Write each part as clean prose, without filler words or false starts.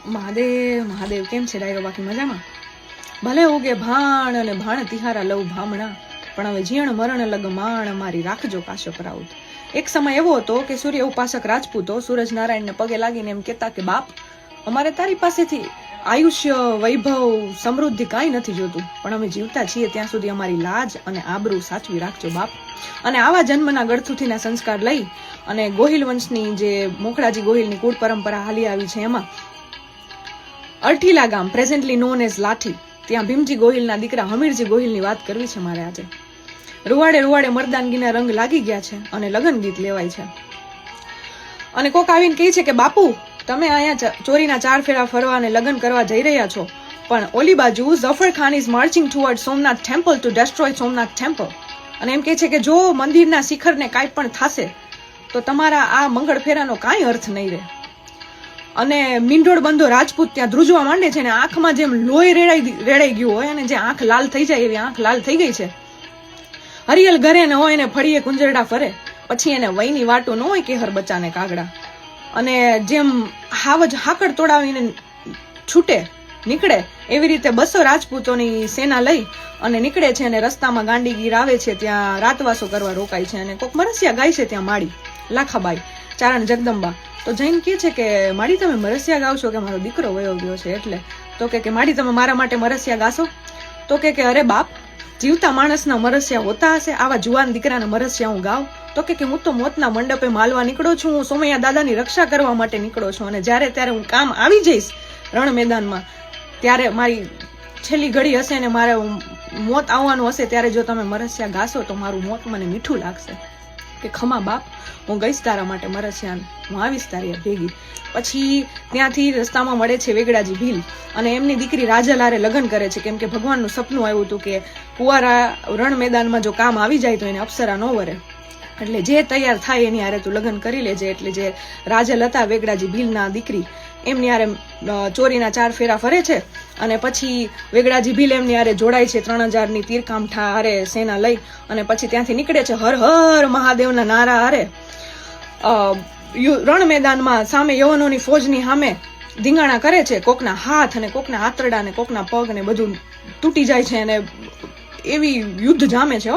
મહાદેવ મહાદેવ કેમ છે ડાયરો? બાકી મજામાં? ભલે ઉગે ભાણ અને ભાણ તિહારા લઉં ભામણા, પણ હવે જીણ મરણ લગમાણ મારી રાખજો કાશ્યપ રાઉત. એક સમય એવો હતો કે સૂર્ય ઉપાસક રાજપૂતો સૂરજ નારાયણને પગે લાગીને એમ કહેતા કે બાપ, અમારે તારી પાસેથી આયુષ્ય, વૈભવ, સમૃદ્ધિ કાંઈ નથી જોતું, પણ અમે જીવતા છીએ ત્યાં સુધી અમારી લાજ અને આબરૂ સાચવી રાખજો બાપ. અને આવા જન્મના ગળથુથીના સંસ્કાર લઈ અને ગોહિલ વંશની જે મોખડાજી ગોહિલની કુળ પરંપરા હાલી આવી છે, એમાં અરઠીલા ગામ પ્રેઝન્ટલી નોન એઝ લાઠી, ત્યાં ભીમજી ગોહિલના દીકરા હમીરજી ગોહિલની વાત કરવી છે મારે આજે. રૂવાડે રૂવાડે મર્દાનગીના રંગ લાગી ગયા છે અને લગ્ન ગીત લેવાય છે. અને કોક આવીને કહે છે કે બાપુ, તમે અહીંયા ચોરીના 4 ફેરા ફરવા અને લગ્ન કરવા જઈ રહ્યા છો, પણ ઓલી બાજુ Zafar Khan is marching toward Somnath temple to destroy Somnath temple. અને એમ કહે છે કે જો મંદિરના શિખરને કાંઈ પણ થશે તો તમારા આ મંગળ ફેરાનો કાંઈ અર્થ નહીં રહે. અને મીંઢોળ બંધો રાજપૂત ત્યાં ધ્રુજવા માંડે છે, અને આંખમાં જેમ લોહી રેડાઈ ગયું હોય અને જે આંખ લાલ થઈ જાય એવી આંખ લાલ થઈ ગઈ છે. હરિયલ ઘરે ન હોય ને ફળીએ કુંજરડા ફરે, પછી એને વયની વાટો ન હોય કેહર બચ્ચાને કાગડા. અને જેમ હાવજ હાકડ તોડાવીને છૂટે નીકળે એવી રીતે 200 રાજપૂતોની સેના લઈ અને નીકળે છે, અને રસ્તામાં ગાંડીગીર આવે છે, ત્યાં રાતવાસો કરવા રોકાય છે. અને કોક મરસિયા ગાય છે ત્યાં માડી લાખાબાઈ ચારણ જગદંબા. તો જૈન કહે છે કે માડી તમે મરસિયા ગાવ છો? કે મારો દીકરો વયો ગયો છે એટલે. તો કે માડી તમે મારા માટે મરસિયા ગાશો? તો કે અરે બાપ, જીવતા માણસના મરસિયા હોતા હશે? આવા જુવાન દીકરાના મરસિયા હું ગાવ? તો કે હું તો મોતના મંડપે માલવા નીકળો છું, હું સોમૈયા દાદાની રક્ષા કરવા માટે નીકળો છું, અને જ્યારે ત્યારે હું કામ આવી જઈશ રણ મેદાનમાં, ત્યારે મારી છેલ્લી ઘડી હશે ને મારે મોત આવવાનું હશે, ત્યારે જો તમે મરસિયા ગાશો તો મારું મોત મને મીઠું લાગશે. કે ખમા બાપ, હું ગઈશ તારા માટે મરસિયા, હું આવીશ તારી ભેગી. પછી ત્યાંથી રસ્તામાં મળે છે વેગડાજી ભીલ, અને એમની દીકરી રાજલ હારે લગ્ન કરે છે, કેમ કે ભગવાનનું સપનું આવ્યું હતું કે કુંવારા રણ મેદાનમાં જો કામ આવી જાય તો એને અપ્સરા ન વરે, એટલે જે તૈયાર થાય એની હારે તું લગ્ન કરી લેજે. એટલે જે રાજલ હતા વેગડાજી ભીલના દીકરી, એમની હારે ચોરીના 4 ફેરા ફરે છે, અને પછી વેગડાજી ભીલ એમની હારે જોડાય છે 3000ની તીરકામઠા હારે સેના લઈ, અને પછી ત્યાંથી નીકળે છે હર હર મહાદેવના નારા હારે રણ મેદાનમાં સામે યવનોની ફોજની સામે ધીંગાણા કરે છે. કોકના હાથ અને કોકના આંતરડા અને કોકના પગ ને બધું તૂટી જાય છે, અને એવી યુદ્ધ જામે છે.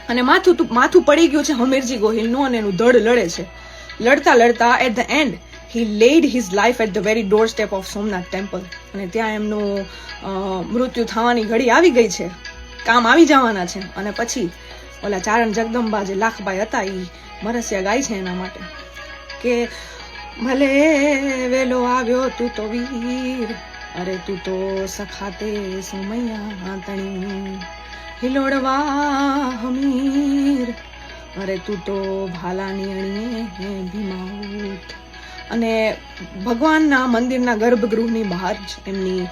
અને માથું પડી ગયું છે હમીરજી ગોહિલનું, અને એનું ધડ લડે છે. લડતા લડતા at the end he laid his life at the very doorstep of Somnath temple. અને ત્યાં એમનું મૃત્યુ થવાની ઘડી આવી ગઈ છે, કામ આવી જવાના છે. અને પછી ઓલા ચારણ જગદંબા જે લાખબાઈ હતા એ મરસિયા ગાય છે એના માટે કે ભલે વેલો આવ્યો તું તો વીર, અરે તું તો સખાતે સોમૈયા તણી, હિલોડવા હમીર, અરે તું તો ભાલાની અણીએ ભીમાઉત. અને ભગવાનના મંદિરના ગર્ભગૃહની બહાર જ એમની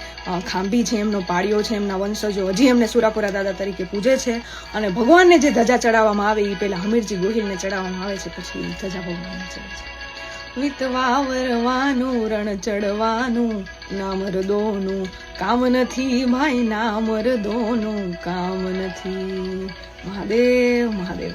ખાંભી છે, એમનો પાળિયો છે, એમના વંશજો હજી એમને સુરાપુરા દાદા તરીકે પૂજે છે. અને ભગવાનને જે ધજા ચડાવવામાં આવે એ પહેલા હમીરજી ગોહિલને ચડાવવામાં આવે છે, પછી ધજા ભગવાનને ચડે છે. વિતવાવરવાનું રણ ચડવાનું ના મરદોનું કામ નથી ભાઈ, ના મરદોનું કામ નથી. મહાદેવ મહાદેવ.